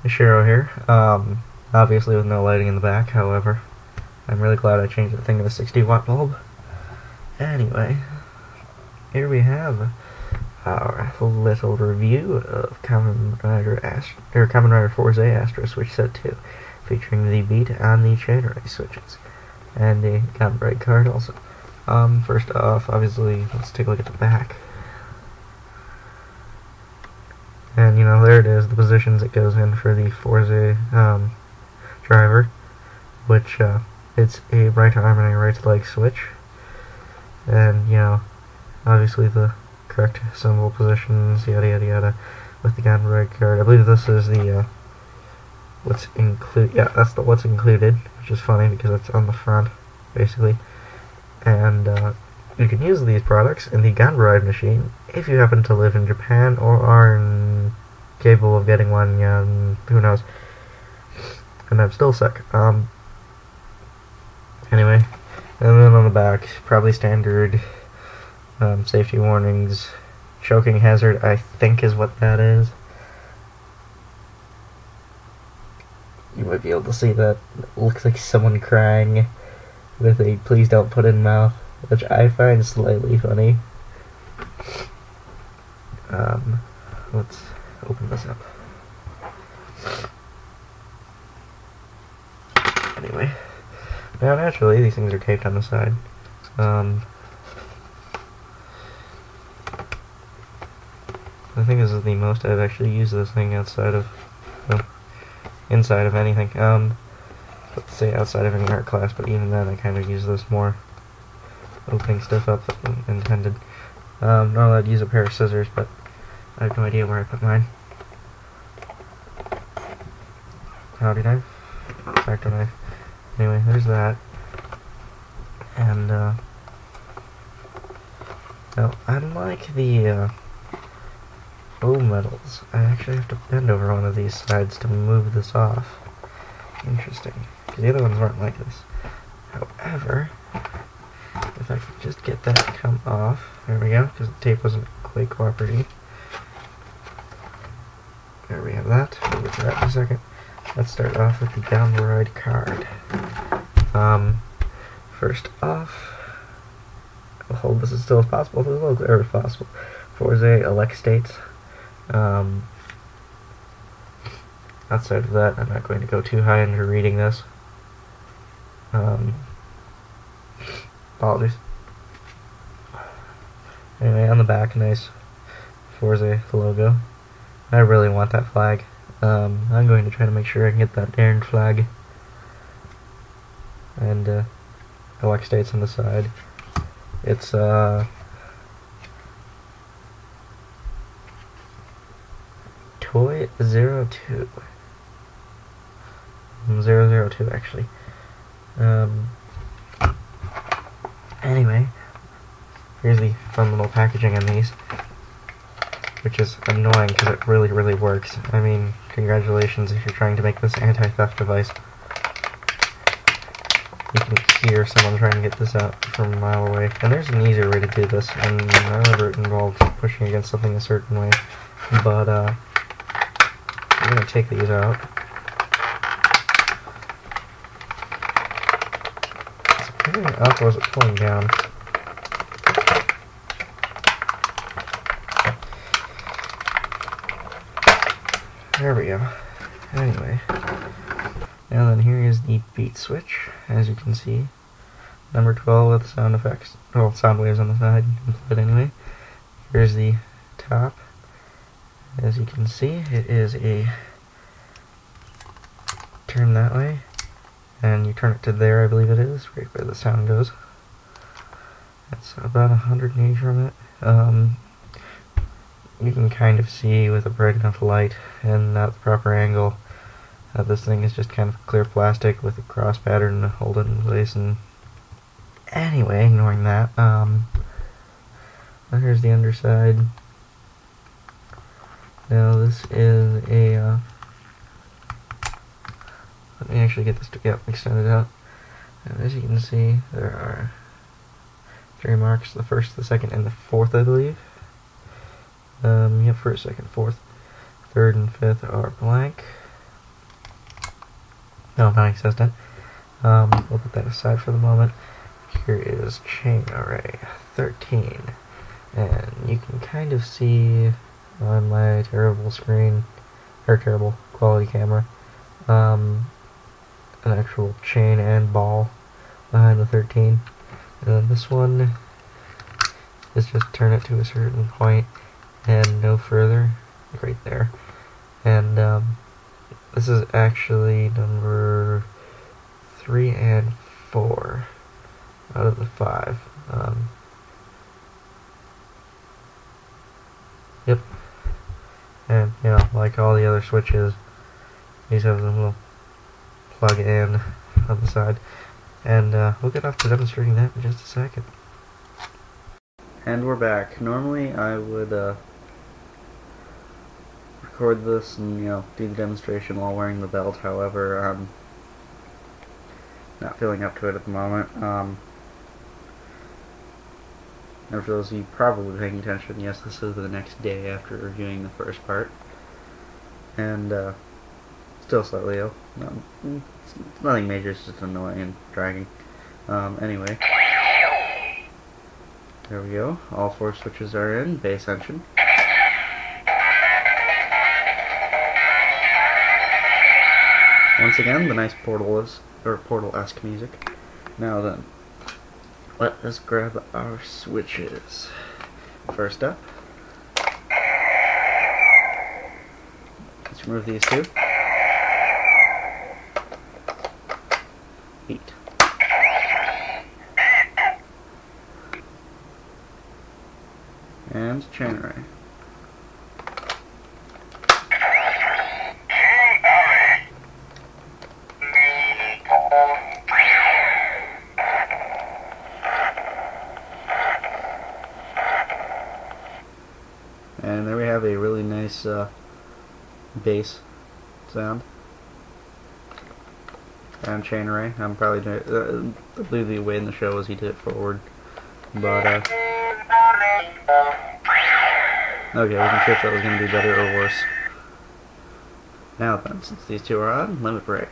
Shiro here. Obviously with no lighting in the back, however. I'm really glad I changed that thing to a 60-watt bulb. Anyway, here we have our little review of Kamen Rider Fourze Astro Switch Set 2, featuring the beat on the chain ray switches, and the Kamen Rider card also. First off, obviously, let's take a look at the back. And you know, there it is, the positions it goes in for the Fourze driver, which it's a right arm and a right leg switch. And you know, obviously the correct symbol positions, yada yada yada, with the Kamen Rider card. I believe this is the what's included. Yeah, that's the what's included, which is funny because it's on the front, basically. And you can use these products in the Kamen Rider machine if you happen to live in Japan or are capable of getting one. Yeah, who knows? And I'm still sick. Anyway, and then on the back, probably standard safety warnings. Choking hazard, I think, is what that is. You might be able to see that. It looks like someone crying with a "please don't put in mouth," which I find slightly funny. Let's open this up. Anyway, now naturally these things are taped on the side. I think this is the most I've actually used this thing outside of, well, inside of anything. Let's say outside of any art class, but even then I kind of use this more opening stuff up than intended. Not allowed to use a pair of scissors, but I have no idea where I put mine. Howdy knife, X-Acto knife. Anyway, there's that. And now, unlike the foam metals, I actually have to bend over one of these sides to move this off. Interesting, because the other ones weren't like this. However, if I could just get that to come off, there we go, because the tape wasn't quite cooperating. There we have that. We'll get to that in a second. Let's start off with the Kamen Rider card. First off, I'll hold this as still as possible, as little clear as possible. Fourze elect states. Outside of that, I'm not going to go too high into reading this. Apologies. Anyway, on the back, nice Fourze logo. I really want that flag. I'm going to try to make sure I can get that darn flag. And elect states on the side. It's Toy 02. 002 actually. Anyway, here's the fun little packaging on these, which is annoying because it really works. I mean, congratulations if you're trying to make this anti-theft device. You can hear someone trying to get this out from a mile away. And there's an easier way to do this, and however it involves pushing against something a certain way. But I'm going to take these out. It's pulling up or is it pulling down? There we go. Anyway. Now then, here is the beat switch, as you can see. Number 12 with sound effects, well, sound waves on the side, but anyway. Here's the top. As you can see, it is a turn that way, and you turn it to there, I believe it is, right where the sound goes. That's about 180 from it. You can kind of see with a bright enough light and at the proper angle that this thing is just kind of clear plastic with a cross pattern to hold it in place. And anyway, ignoring that, here's the underside. Now this is a let me actually get this to get extended out. And as you can see, there are 3 marks, the first, the second, and the fourth, I believe. First, second, fourth, third, and fifth are blank. No, non-existent. We'll put that aside for the moment. Here is chain array 13, and you can kind of see on my terrible screen, or terrible quality camera, an actual chain and ball behind the 13. And then this one is just turn it to a certain point and no further, right there. And this is actually number 3 and 4 out of the 5. Yep. And, you know, like all the other switches, these have a little plug in on the side. And we'll get off to demonstrating that in just a second. And we're back. Normally I would record this and, you know, do the demonstration while wearing the belt. However, I'm not feeling up to it at the moment. And for those of you probably paying attention, yes, this is the next day after reviewing the first part. And still slightly ill. It's nothing major, it's just annoying and dragging. Anyway. There we go. All 4 switches are in. Bass engine. Once again, the nice Portal-esque music. Now then, let us grab our switches. First up, let's remove these 2. Heat. And chain array. And there we have a really nice bass sound. And chain array. I'm probably doing, I believe the way in the show was he did it forward. But, okay, we can see if that was going to be better or worse. Now then, since these 2 are on, limit break.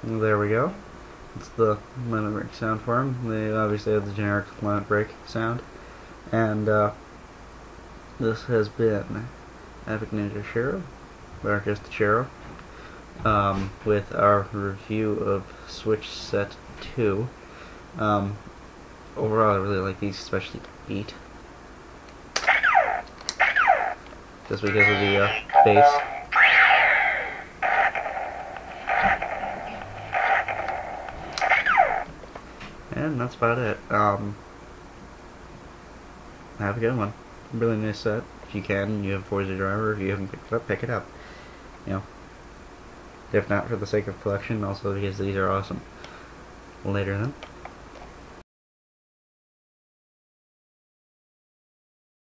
There we go. It's the limit break sound for them. They obviously have the generic limit break sound. And this has been Epic Ninja Shiro, or just Shiro, with our review of Switch Set 2. Overall, I really like these, especially the beat, just because of the bass. And that's about it. Have a good one. Really nice set. If you can, you have Fourze Driver. If you haven't picked it up, pick it up. You know, if not for the sake of collection, also because these are awesome. Later then.